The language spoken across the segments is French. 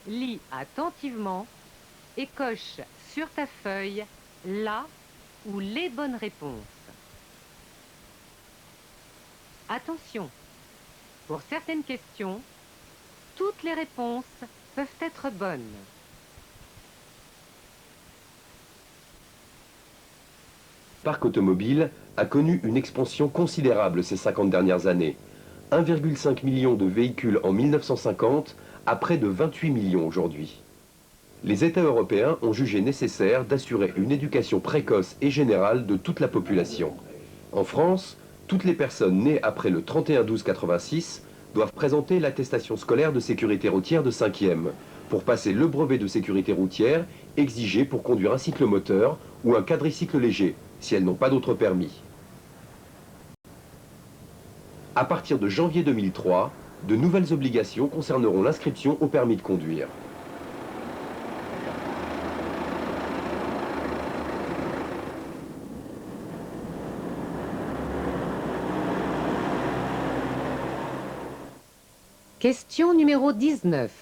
Lis attentivement et coche sur ta feuille la ou les bonnes réponses. Attention, pour certaines questions, toutes les réponses peuvent être bonnes. Le parc automobile a connu une expansion considérable ces 50 dernières années. 1,5 million de véhicules en 1950 à près de 28 millions aujourd'hui. Les États européens ont jugé nécessaire d'assurer une éducation précoce et générale de toute la population. En France, toutes les personnes nées après le 31-12-86 doivent présenter l'attestation scolaire de sécurité routière de 5e pour passer le brevet de sécurité routière exigé pour conduire un cyclomoteur ou un quadricycle léger, si elles n'ont pas d'autre permis. À partir de janvier 2003, de nouvelles obligations concerneront l'inscription au permis de conduire. Question numéro 19.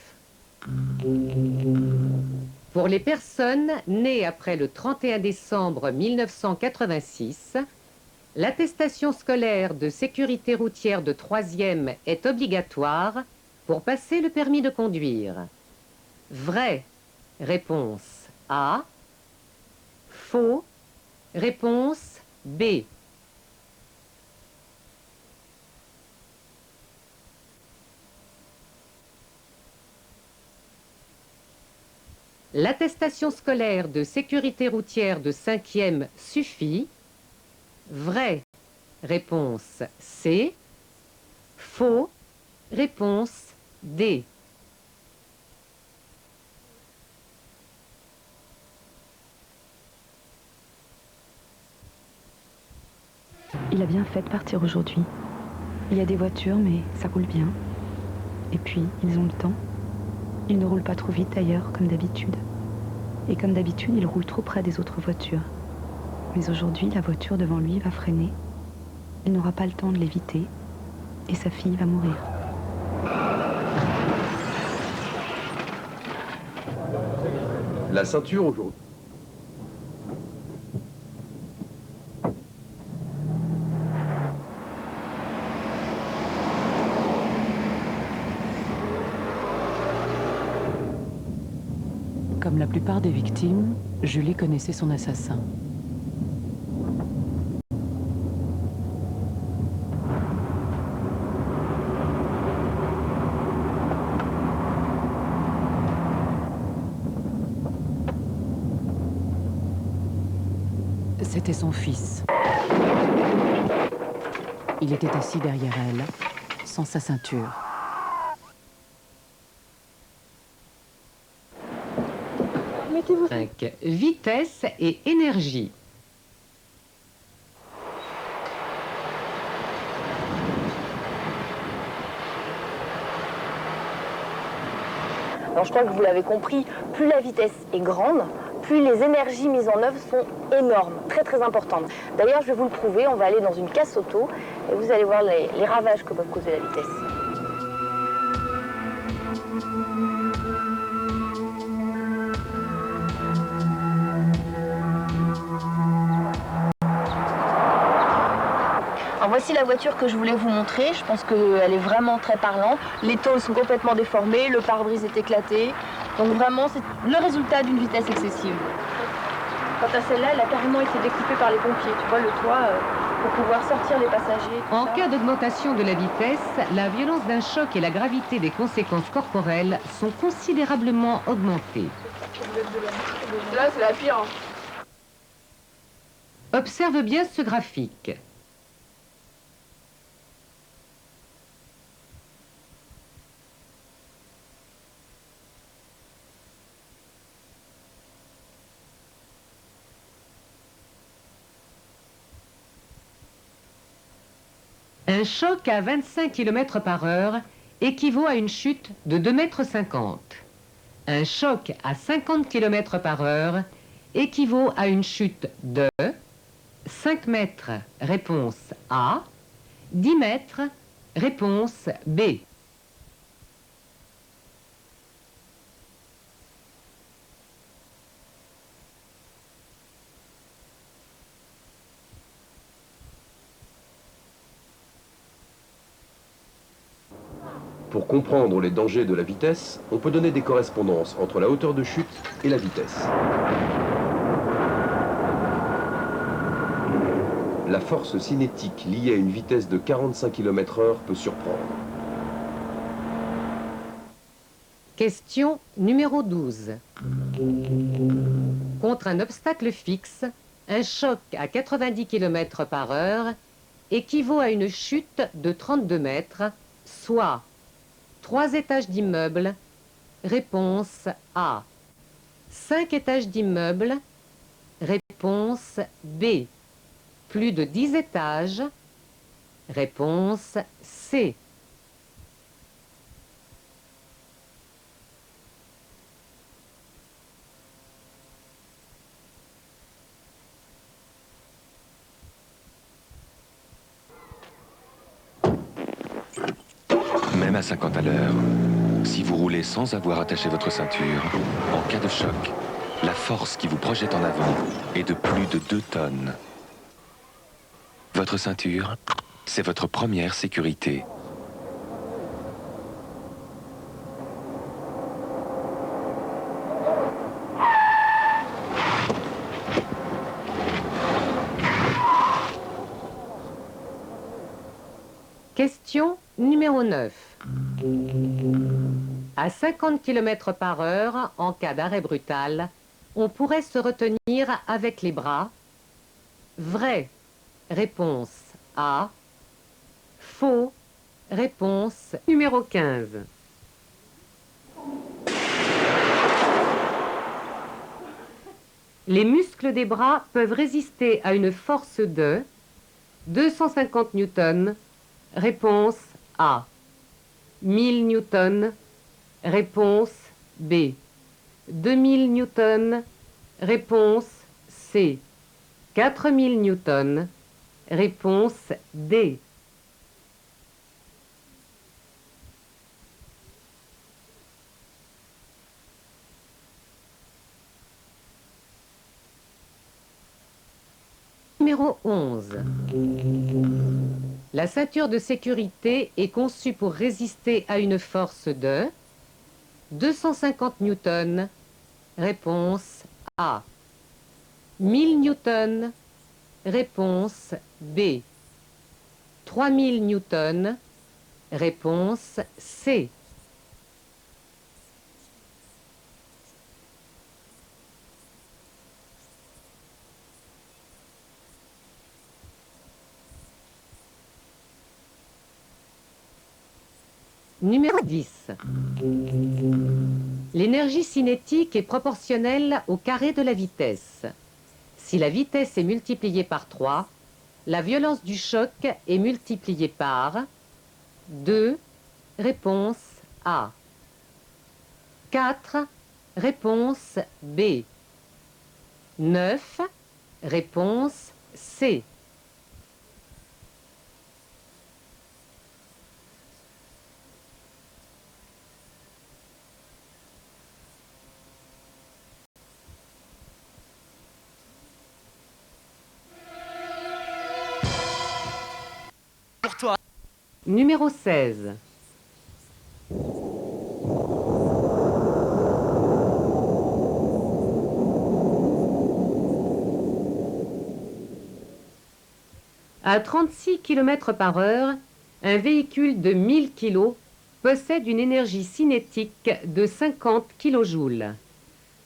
Pour les personnes nées après le 31 décembre 1986, l'attestation scolaire de sécurité routière de 3e est obligatoire pour passer le permis de conduire. Vrai, réponse A. Faux, réponse B. L'attestation scolaire de sécurité routière de 5e suffit. Vrai, réponse C. Faux, réponse D. Il a bien fait de partir aujourd'hui. Il y a des voitures, mais ça roule bien. Et puis, ils ont le temps. Ils ne roulent pas trop vite ailleurs, comme d'habitude. Et comme d'habitude, ils roulent trop près des autres voitures. Mais aujourd'hui, la voiture devant lui va freiner. Il n'aura pas le temps de l'éviter. Et sa fille va mourir. La ceinture aujourd'hui. Comme la plupart des victimes, Julie connaissait son assassin. C'était son fils. Il était assis derrière elle, sans sa ceinture. Mettez-vous. 5. Vitesse et énergie. Alors je crois que vous l'avez compris, plus la vitesse est grande, plus les énergies mises en œuvre sont énormes, très très importantes. D'ailleurs, je vais vous le prouver, on va aller dans une casse auto et vous allez voir les ravages que peuvent causer la vitesse. Alors voici la voiture que je voulais vous montrer, je pense qu'elle est vraiment très parlante. Les tôles sont complètement déformées, le pare-brise est éclaté. Donc vraiment, c'est le résultat d'une vitesse excessive. Quant à celle-là, elle a carrément été découpée par les pompiers, tu vois, le toit, pour pouvoir sortir les passagers. En cas d'augmentation de la vitesse, la violence d'un choc et la gravité des conséquences corporelles sont considérablement augmentées. Là, c'est la pire. Observe bien ce graphique. Un choc à 25 km/h équivaut à une chute de 2,50 m. Un choc à 50 km/h équivaut à une chute de 5 mètres, réponse A, 10 mètres, réponse B. Pour comprendre les dangers de la vitesse, on peut donner des correspondances entre la hauteur de chute et la vitesse. La force cinétique liée à une vitesse de 45 km/h peut surprendre. Question numéro 12. Contre un obstacle fixe, un choc à 90 km par heure équivaut à une chute de 32 mètres, soit 3 étages d'immeuble. Réponse A. 5 étages d'immeuble. Réponse B. Plus de 10 étages. Réponse C. Même à 50 à l'heure, si vous roulez sans avoir attaché votre ceinture, en cas de choc, la force qui vous projette en avant est de plus de 2 tonnes. Votre ceinture, c'est votre première sécurité. Question numéro 9. À 50 km par heure, en cas d'arrêt brutal, on pourrait se retenir avec les bras. Vrai. Réponse A. Faux. Réponse numéro 15. Les muscles des bras peuvent résister à une force de 250 newtons. Réponse A. 1000 newtons. Réponse B. 2000 newtons. Réponse C. 4000 newtons. Réponse D. Numéro 11. La ceinture de sécurité est conçue pour résister à une force de 250 newtons. Réponse A. 1000 newtons. Réponse B. 3000 newtons. Réponse C. Numéro 10. L'énergie cinétique est proportionnelle au carré de la vitesse. Si la vitesse est multipliée par 3, la violence du choc est multipliée par 2. Réponse A. 4. Réponse B. 9. Réponse C. Numéro 16. À 36 km par heure, un véhicule de 1000 kg possède une énergie cinétique de 50 kJ.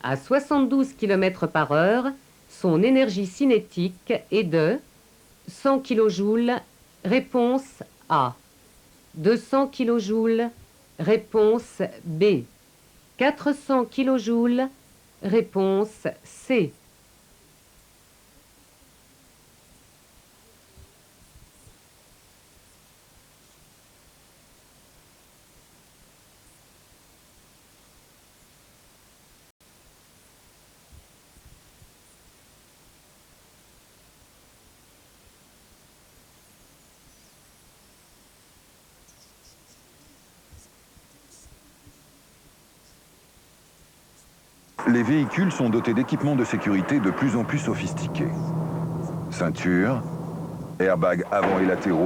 À 72 km par heure, son énergie cinétique est de 100 kJ. Réponse A. 200 kJ. Réponse B. 400 kJ. Réponse C. Les véhicules sont dotés d'équipements de sécurité de plus en plus sophistiqués. Ceinture, airbags avant et latéraux,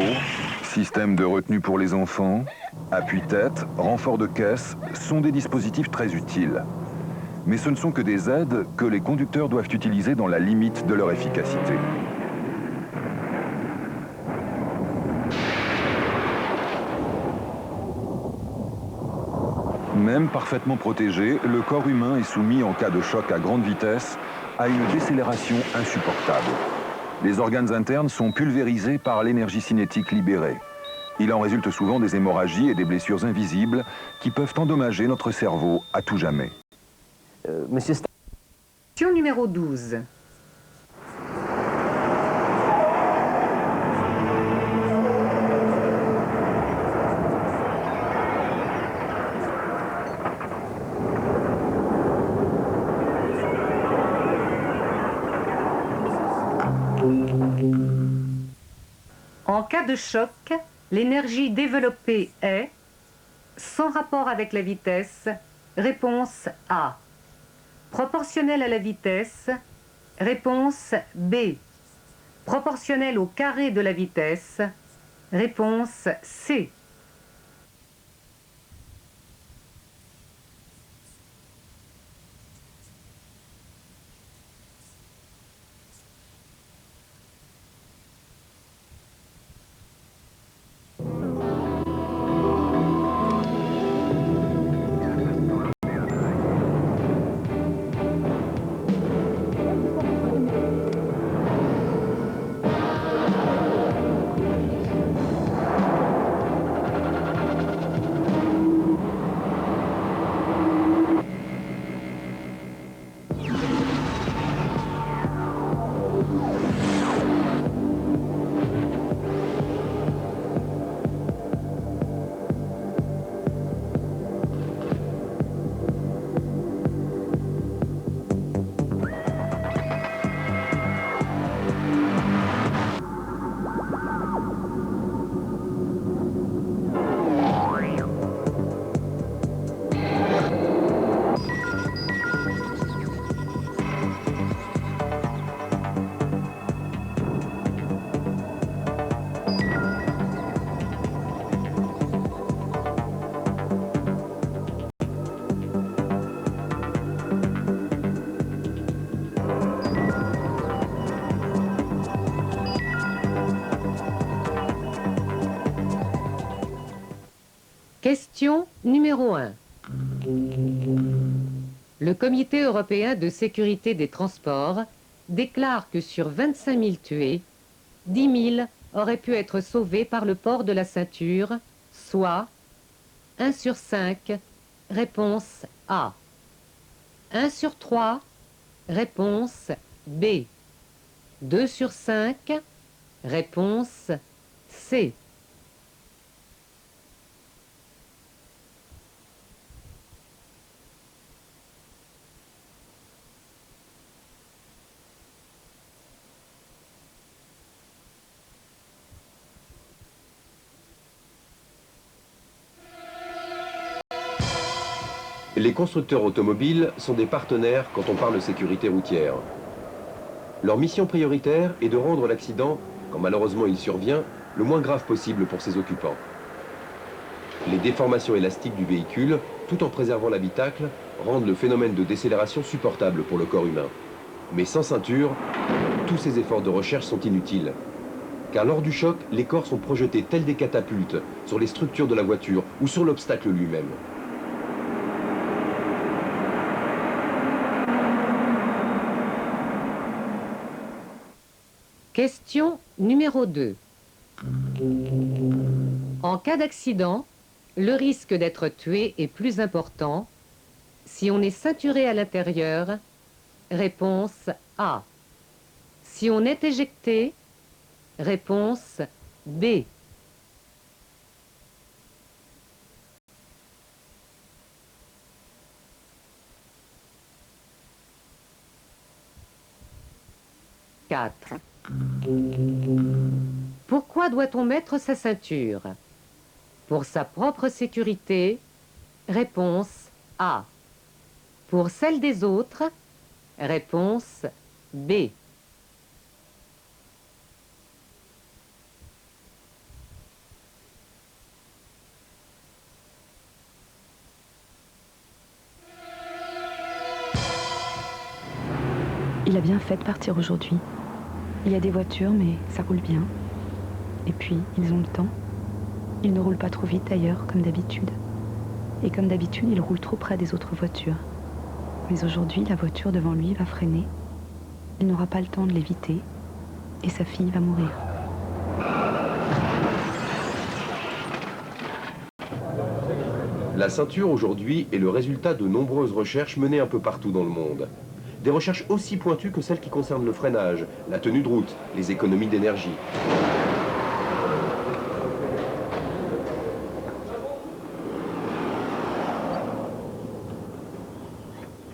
système de retenue pour les enfants, Appuie-tête, renfort de caisse sont des dispositifs très utiles. Mais ce ne sont que des aides que les conducteurs doivent utiliser dans la limite de leur efficacité. Même parfaitement protégé, le corps humain est soumis en cas de choc à grande vitesse à une décélération insupportable. Les organes internes sont pulvérisés par l'énergie cinétique libérée. Il en résulte souvent des hémorragies et des blessures invisibles qui peuvent endommager notre cerveau à tout jamais. Monsieur Question numéro 12. En cas de choc, l'énergie développée est, sans rapport avec la vitesse, réponse A. Proportionnelle à la vitesse, réponse B. Proportionnelle au carré de la vitesse, réponse C. Question numéro 1. Le Comité européen de sécurité des transports déclare que sur 25 000 tués, 10 000 auraient pu être sauvés par le port de la ceinture, soit 1 sur 5, réponse A. 1 sur 3, réponse B. 2 sur 5, réponse C. Les constructeurs automobiles sont des partenaires quand on parle sécurité routière. Leur mission prioritaire est de rendre l'accident, quand malheureusement il survient, le moins grave possible pour ses occupants. Les déformations élastiques du véhicule, tout en préservant l'habitacle, rendent le phénomène de décélération supportable pour le corps humain. Mais sans ceinture, tous ces efforts de recherche sont inutiles. Car lors du choc, les corps sont projetés tels des catapultes sur les structures de la voiture ou sur l'obstacle lui-même. Question numéro 2. En cas d'accident, le risque d'être tué est plus important si on est ceinturé à l'intérieur, réponse A. Si on est éjecté, réponse B. Pourquoi doit-on mettre sa ceinture? Pour sa propre sécurité, réponse A. Pour celle des autres, réponse B. Il a bien fait de partir aujourd'hui. Il y a des voitures, mais ça roule bien. Et puis, ils ont le temps. Ils ne roulent pas trop vite d'ailleurs, comme d'habitude. Et comme d'habitude, ils roulent trop près des autres voitures. Mais aujourd'hui, la voiture devant lui va freiner. Il n'aura pas le temps de l'éviter. Et sa fille va mourir. La ceinture aujourd'hui est le résultat de nombreuses recherches menées un peu partout dans le monde. Des recherches aussi pointues que celles qui concernent le freinage, la tenue de route, les économies d'énergie.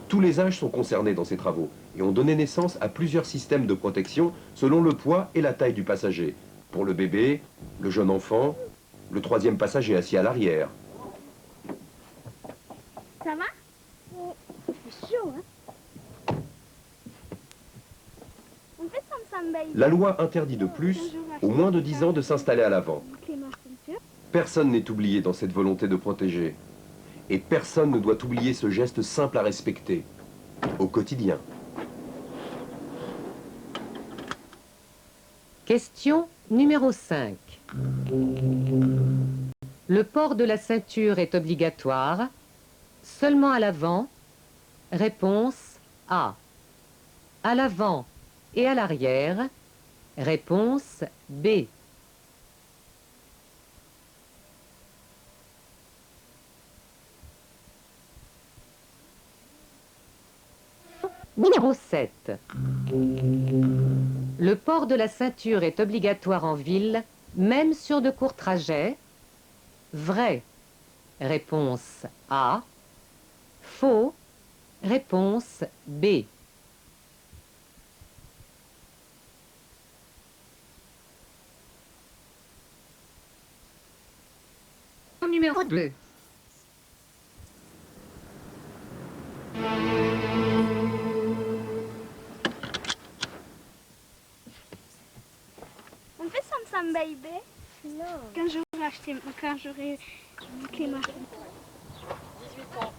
Tous les âges sont concernés dans ces travaux et ont donné naissance à plusieurs systèmes de protection selon le poids et la taille du passager. Pour le bébé, le jeune enfant, le troisième passager assis à l'arrière. Ça va? C'est chaud, hein? On fait Sam Baby. La loi interdit de plus aux moins de 10 ans de s'installer à l'avant. Personne n'est oublié dans cette volonté de protéger. Et personne ne doit oublier ce geste simple à respecter, au quotidien. Question numéro 5. Le port de la ceinture est obligatoire seulement à l'avant. Réponse A. À l'avant et à l'arrière. Réponse B. Numéro 7. Le port de la ceinture est obligatoire en ville, même sur de courts trajets. Vrai. Réponse A. Faux. Réponse B. Numéro 2. On fait Sam Baby? Non. Quand j'aurai bouclé ma... 18 ans.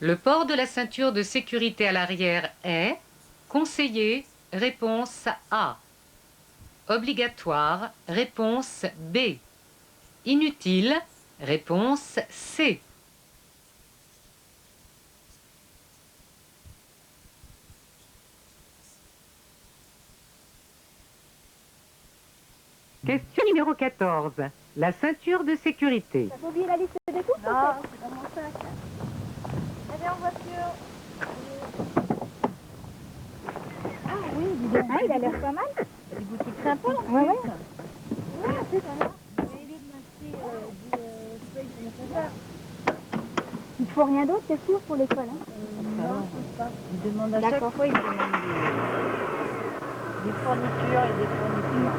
Le port de la ceinture de sécurité à l'arrière est conseillé. Réponse A. Obligatoire. Réponse B. Inutile. Réponse C. Question numéro 14. La ceinture de sécurité. T'as pas oublié la liste des courses? Non, c'est dans mon sac. Allez en voiture. Ah oui, dis donc. Ah, il a l'air pas mal. Des boutiques sympas. Ouais, ouais. Ouais, c'est ça. Il ne faut rien d'autre, c'est sûr, pour l'école, hein? Non, je sais pas. Ils demandent à chaque fois, ils demandent des fournitures et des fournitures.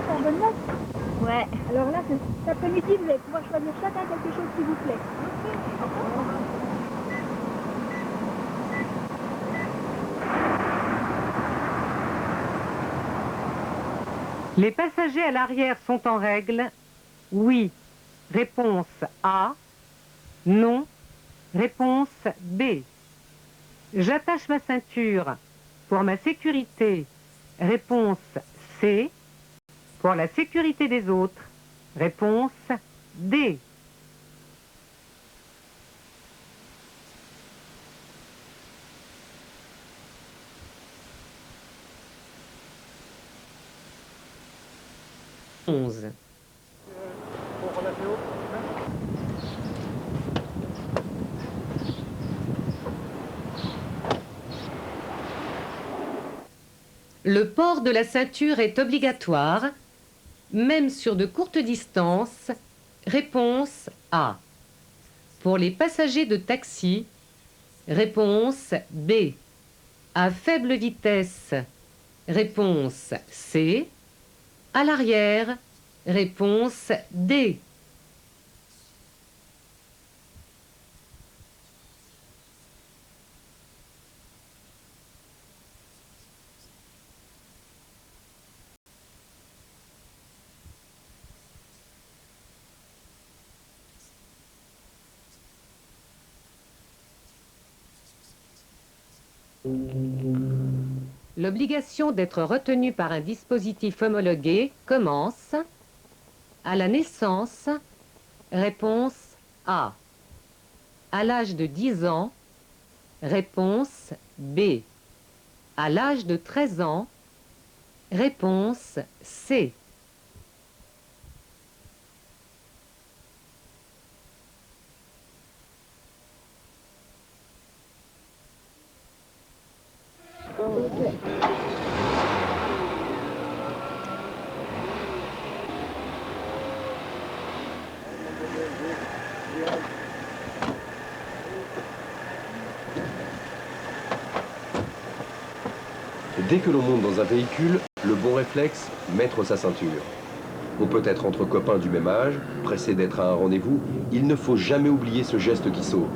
C'est en bonne note? Ouais. Alors là, cet après-midi, vous allez pouvoir choisir chacun quelque chose qui vous plaît. Les passagers à l'arrière sont en règle. Oui. Réponse A. Non. Réponse B. J'attache ma ceinture pour ma sécurité. Réponse C. Pour la sécurité des autres. Réponse D. Le port de la ceinture est obligatoire, même sur de courtes distances. Réponse A. Pour les passagers de taxi. Réponse B. À faible vitesse, réponse C. À l'arrière, réponse D. L'obligation d'être retenu par un dispositif homologué commence à la naissance, réponse A. À l'âge de 10 ans, réponse B. À l'âge de 13 ans, réponse C. Dès que l'on monte dans un véhicule, le bon réflexe, mettre sa ceinture. On peut être entre copains du même âge, pressé d'être à un rendez-vous, il ne faut jamais oublier ce geste qui sauve.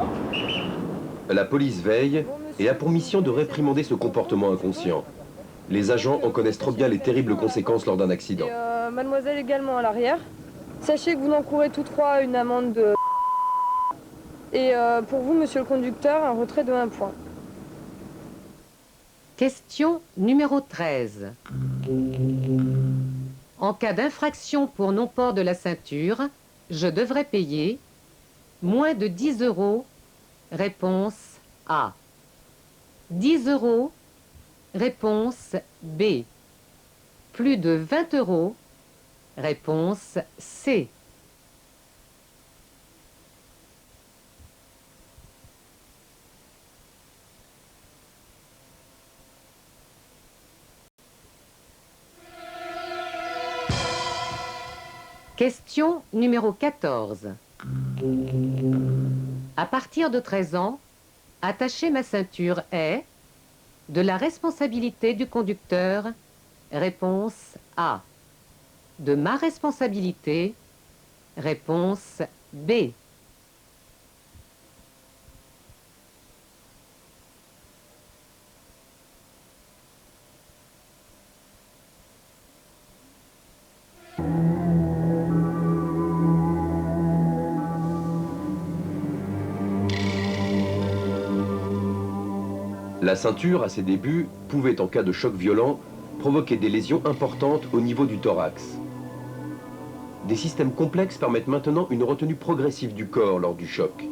La police veille et a pour mission de réprimander ce comportement inconscient. Les agents en connaissent trop bien les terribles conséquences lors d'un accident. Mademoiselle également à l'arrière. Sachez que vous encourez tous trois une amende de... Et pour vous, monsieur le conducteur, un retrait de 1 point. Question numéro 13. En cas d'infraction pour non-port de la ceinture, je devrais payer moins de 10 €, réponse A. 10 €, réponse B. Plus de 20 €, réponse C. Question numéro 14. À partir de 13 ans, attacher ma ceinture est de la responsabilité du conducteur, réponse A. De ma responsabilité, réponse B. La ceinture, à ses débuts, pouvait, en cas de choc violent, provoquer des lésions importantes au niveau du thorax. Des systèmes complexes permettent maintenant une retenue progressive du corps lors du choc.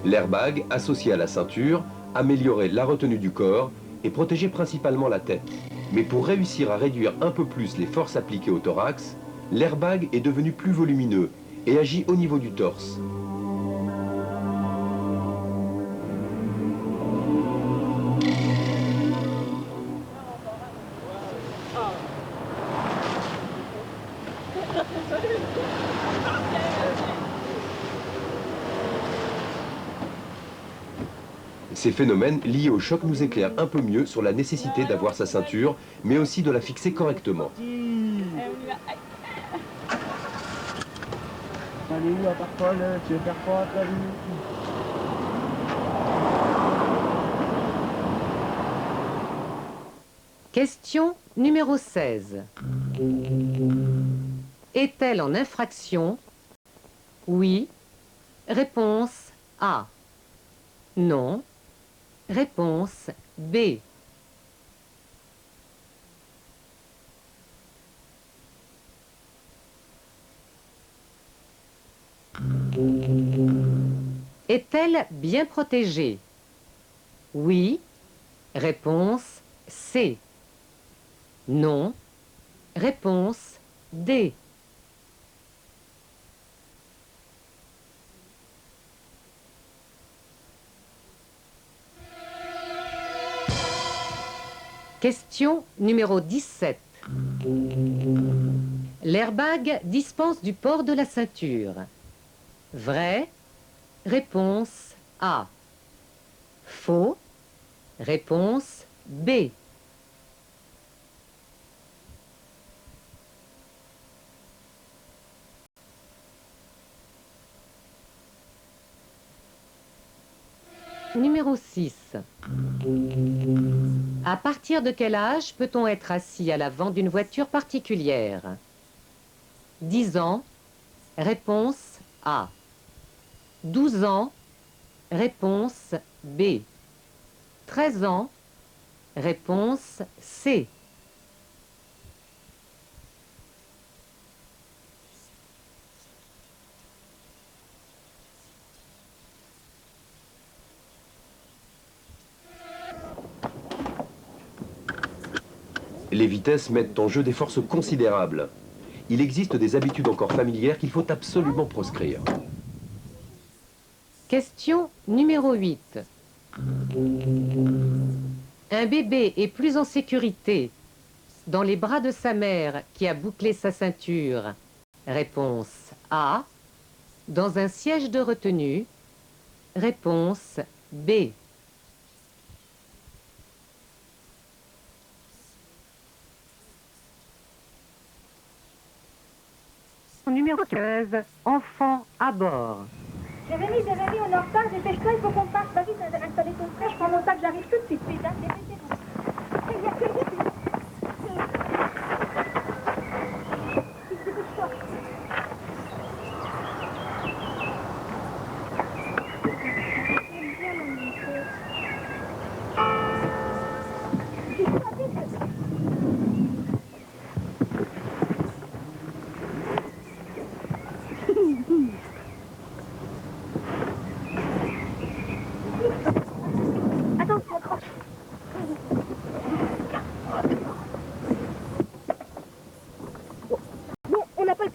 L'airbag, associé à la ceinture, améliorait la retenue du corps et protégeait principalement la tête. Mais pour réussir à réduire un peu plus les forces appliquées au thorax, l'airbag est devenu plus volumineux et agit au niveau du torse. Ces phénomènes liés au choc nous éclairent un peu mieux sur la nécessité d'avoir sa ceinture, mais aussi de la fixer correctement. Allez où à part Paul, tu veux faire quoi toi lui? Question numéro 16. Est-elle en infraction? Oui. Réponse A. Non. Réponse B. Est-elle bien protégée? Oui. Réponse C. Non. Réponse D. Question numéro 17. L'airbag dispense du port de la ceinture. Vrai. Réponse A. Faux. Réponse B. Numéro 6. À partir de quel âge peut-on être assis à l'avant d'une voiture particulière? 10 ans. Réponse A. 12 ans. Réponse B. 13 ans. Réponse C. Les vitesses mettent en jeu des forces considérables. Il existe des habitudes encore familières qu'il faut absolument proscrire. Question numéro 8. Un bébé est plus en sécurité dans les bras de sa mère qui a bouclé sa ceinture. Réponse A. Dans un siège de retenue. Réponse B. Numéro 15. Enfant à bord. Jérémy, on est en retard, dépêche-toi, il faut qu'on parte. Vas-y, installer ton frère, je prends mon sac, j'arrive tout de suite. Hein, dépêchez-vous. Il y a que vite. Dépêche-toi.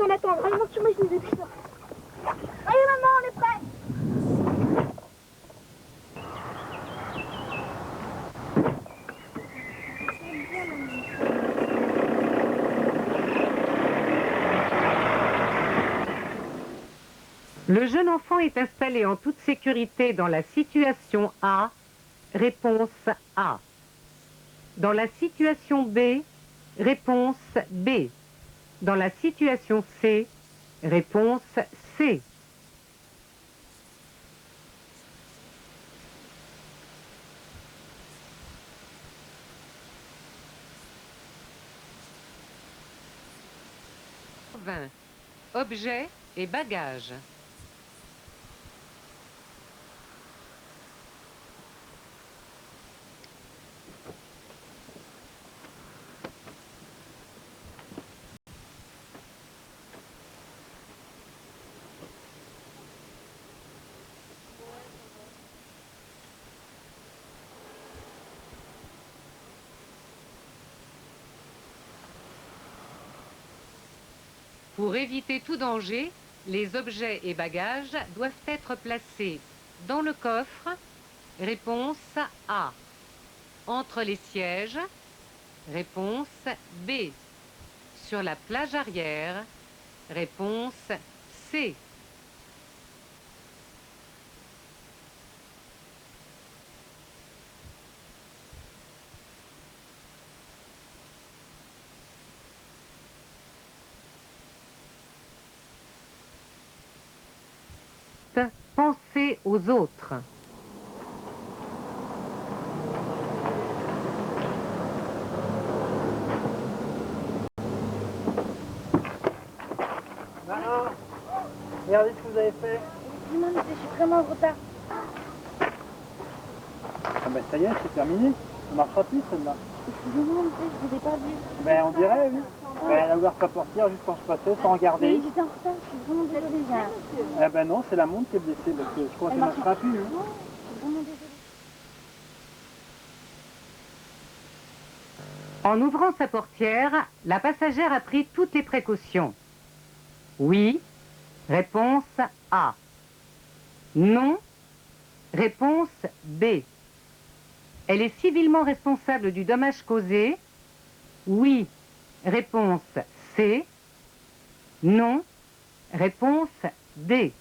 On attend. Allez, monte sur moi, je nous dépêche. Allez, maman, on est prêts. Le jeune enfant est installé en toute sécurité dans la situation A. Réponse A. Dans la situation B. Réponse B. Dans la situation C, réponse C. Objets et bagages. Pour éviter tout danger, les objets et bagages doivent être placés dans le coffre. Réponse A. Entre les sièges. Réponse B. Sur la plage arrière. Réponse C. Pensez aux autres. Alors, regardez ce que vous avez fait. Dis-moi, monsieur, je suis vraiment en retard. Ah ben ça y est, c'est terminé. Ça marchera plus celle-là. Excusez-moi, monsieur, je vous ai pas vu. Ben on dirait, oui. Ben elle a ouvert sa portière juste quand je passais, sans regarder. Mais j'étais en retard, je suis vraiment désolée. Eh ben non, c'est la montre qui est blessée, parce que je crois qu'elle marchera plus. Hein. Non, je suis vraiment désolée. En ouvrant sa portière, la passagère a pris toutes les précautions. Oui. Réponse A. Non. Réponse B. Elle est civilement responsable du dommage causé. Oui. Réponse C. Non. Réponse D.